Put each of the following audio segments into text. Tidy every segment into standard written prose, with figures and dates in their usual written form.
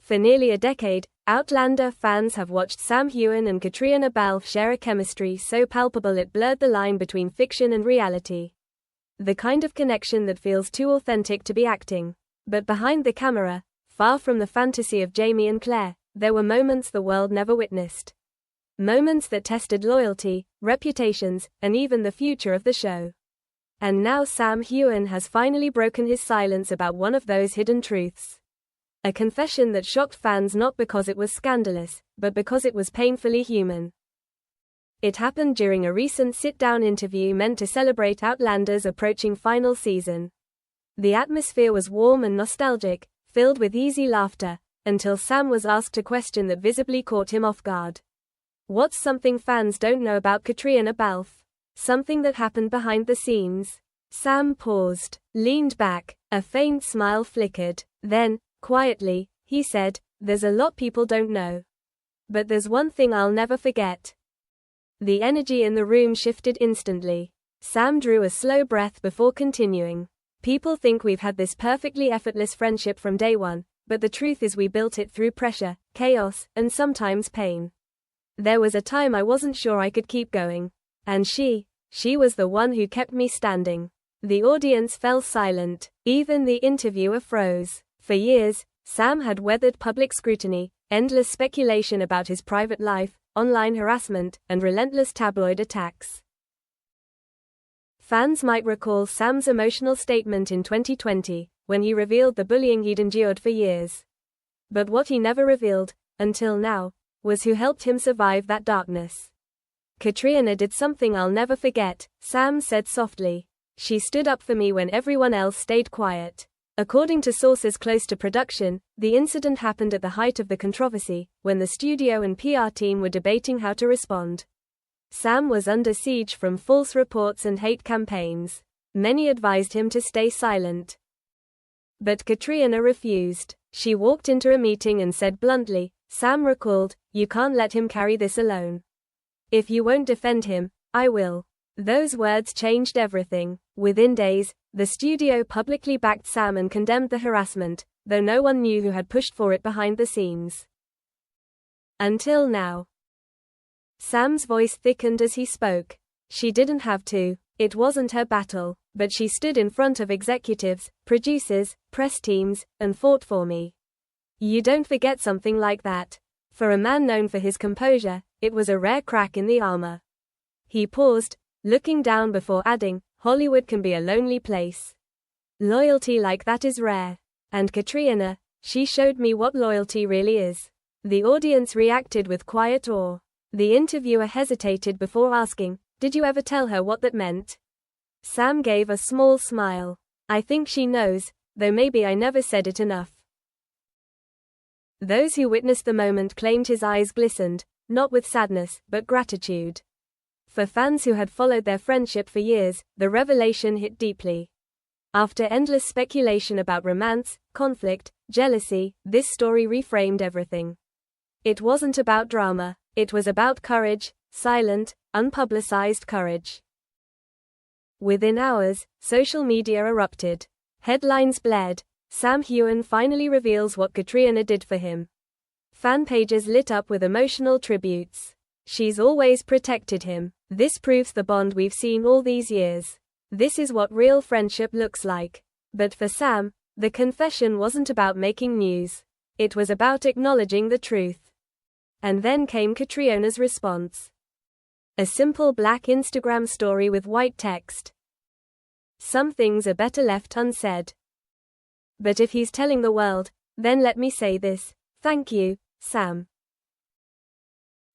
For nearly a decade, Outlander fans have watched Sam Heughan and Caitríona Balfe share a chemistry so palpable it blurred the line between fiction and reality. The kind of connection that feels too authentic to be acting. But behind the camera, far from the fantasy of Jamie and Claire, there were moments the world never witnessed. Moments that tested loyalty, reputations, and even the future of the show. And now Sam Heughan has finally broken his silence about one of those hidden truths. A confession that shocked fans not because it was scandalous, but because it was painfully human. It happened during a recent sit-down interview meant to celebrate Outlander's approaching final season. The atmosphere was warm and nostalgic, filled with easy laughter, until Sam was asked a question that visibly caught him off guard. What's something fans don't know about Caitríona Balfe? Something that happened behind the scenes. Sam paused, leaned back, a faint smile flickered. Then, quietly, he said, "There's a lot people don't know. But there's one thing I'll never forget." The energy in the room shifted instantly. Sam drew a slow breath before continuing. "People think we've had this perfectly effortless friendship from day one, but the truth is we built it through pressure, chaos, and sometimes pain. There was a time I wasn't sure I could keep going. And she was the one who kept me standing." The audience fell silent. Even the interviewer froze. For years, Sam had weathered public scrutiny, endless speculation about his private life, online harassment, and relentless tabloid attacks. Fans might recall Sam's emotional statement in 2020, when he revealed the bullying he'd endured for years. But what he never revealed, until now, was who helped him survive that darkness. "Caitríona did something I'll never forget," Sam said softly. "She stood up for me when everyone else stayed quiet." According to sources close to production, the incident happened at the height of the controversy, when the studio and PR team were debating how to respond. Sam was under siege from false reports and hate campaigns. Many advised him to stay silent. But Caitríona refused. She walked into a meeting and said bluntly, Sam recalled, "You can't let him carry this alone. If you won't defend him, I will." Those words changed everything. Within days, the studio publicly backed Sam and condemned the harassment, though no one knew who had pushed for it behind the scenes. Until now. Sam's voice thickened as he spoke. "She didn't have to. It wasn't her battle, but she stood in front of executives, producers, press teams, and fought for me. You don't forget something like that." For a man known for his composure, it was a rare crack in the armor. He paused, looking down before adding, "Hollywood can be a lonely place. Loyalty like that is rare. And Caitríona, she showed me what loyalty really is." The audience reacted with quiet awe. The interviewer hesitated before asking, "Did you ever tell her what that meant?" Sam gave a small smile. "I think she knows, though maybe I never said it enough." Those who witnessed the moment claimed his eyes glistened, not with sadness, but gratitude. For fans who had followed their friendship for years, the revelation hit deeply. After endless speculation about romance, conflict, jealousy, this story reframed everything. It wasn't about drama, it was about courage, silent, unpublicized courage. Within hours, social media erupted. Headlines blared, "Sam Heughan finally reveals what Caitríona did for him." Fan pages lit up with emotional tributes. "She's always protected him. This proves the bond we've seen all these years. This is what real friendship looks like." But for Sam, the confession wasn't about making news. It was about acknowledging the truth. And then came Caitríona's response. A simple black Instagram story with white text. "Some things are better left unsaid. But if he's telling the world, then let me say this. Thank you, Sam."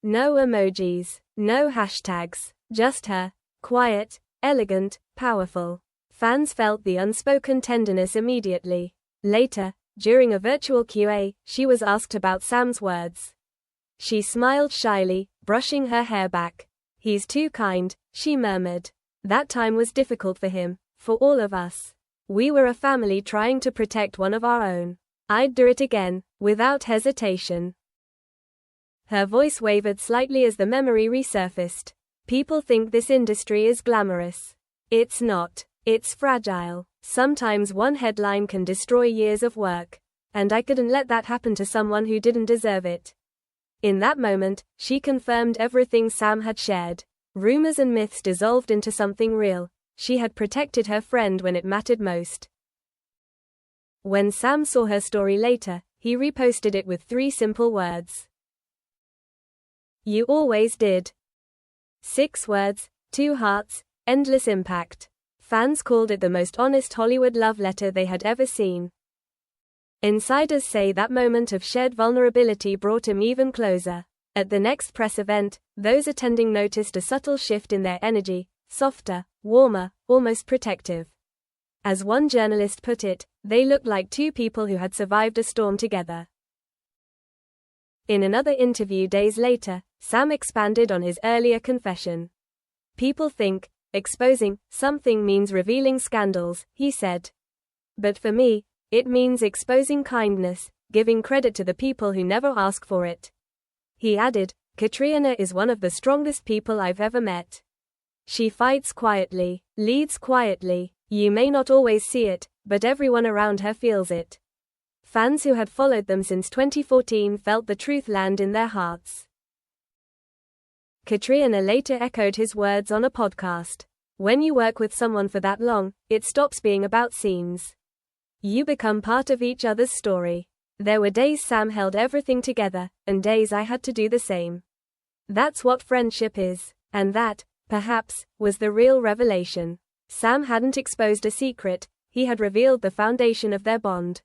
No emojis, no hashtags, just her. Quiet, elegant, powerful. Fans felt the unspoken tenderness immediately. Later, during a virtual Q&A, she was asked about Sam's words. She smiled shyly, brushing her hair back. "He's too kind," she murmured. "That time was difficult for him, for all of us. We were a family trying to protect one of our own. I'd do it again, without hesitation." Her voice wavered slightly as the memory resurfaced. "People think this industry is glamorous. It's not. It's fragile. Sometimes one headline can destroy years of work. And I couldn't let that happen to someone who didn't deserve it. In that moment, she confirmed everything Sam had shared. Rumors and myths dissolved into something real. She had protected her friend when it mattered most. When Sam saw her story later, he reposted it with 3 simple words. You always did. 6 words, 2 hearts, endless impact. Fans called it the most honest Hollywood love letter they had ever seen. Insiders say that moment of shared vulnerability brought him even closer. At the next press event, those attending noticed a subtle shift in their energy, softer, warmer, almost protective. As one journalist put it, they looked like 2 people who had survived a storm together. In another interview days later, Sam expanded on his earlier confession. People think exposing something means revealing scandals, he said. But for me, it means exposing kindness, giving credit to the people who never ask for it. He added, Caitríona is one of the strongest people I've ever met. She fights quietly, leads quietly. You may not always see it, but everyone around her feels it. Fans who had followed them since 2014 felt the truth land in their hearts. Caitríona later echoed his words on a podcast. When you work with someone for that long, it stops being about scenes. You become part of each other's story. There were days Sam held everything together, and days I had to do the same. That's what friendship is. And that, perhaps, was the real revelation. Sam hadn't exposed a secret, he had revealed the foundation of their bond.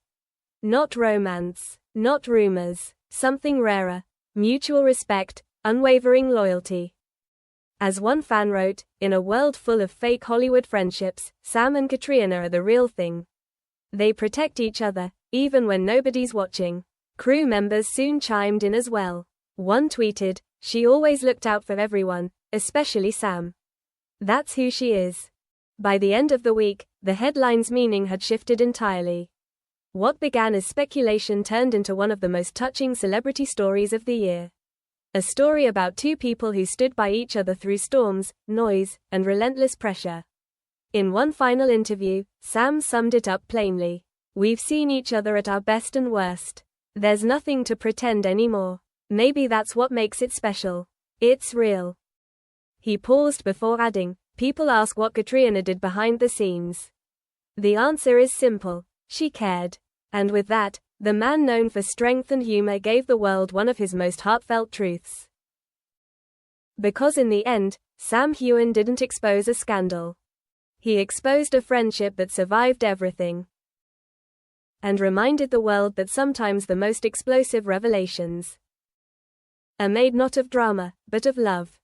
Not romance, not rumors, something rarer, mutual respect, unwavering loyalty. As one fan wrote, in a world full of fake Hollywood friendships, Sam and Caitríona are the real thing. They protect each other, even when nobody's watching. Crew members soon chimed in as well. One tweeted, she always looked out for everyone, especially Sam. That's who she is. By the end of the week, the headline's meaning had shifted entirely. What began as speculation turned into one of the most touching celebrity stories of the year. A story about 2 people who stood by each other through storms, noise, and relentless pressure. In one final interview, Sam summed it up plainly. We've seen each other at our best and worst. There's nothing to pretend anymore. Maybe that's what makes it special. It's real. He paused before adding, people ask what Caitríona did behind the scenes. The answer is simple. She cared. And with that, the man known for strength and humor gave the world one of his most heartfelt truths. Because in the end, Sam Heughan didn't expose a scandal. He exposed a friendship that survived everything. And reminded the world that sometimes the most explosive revelations are made not of drama, but of love.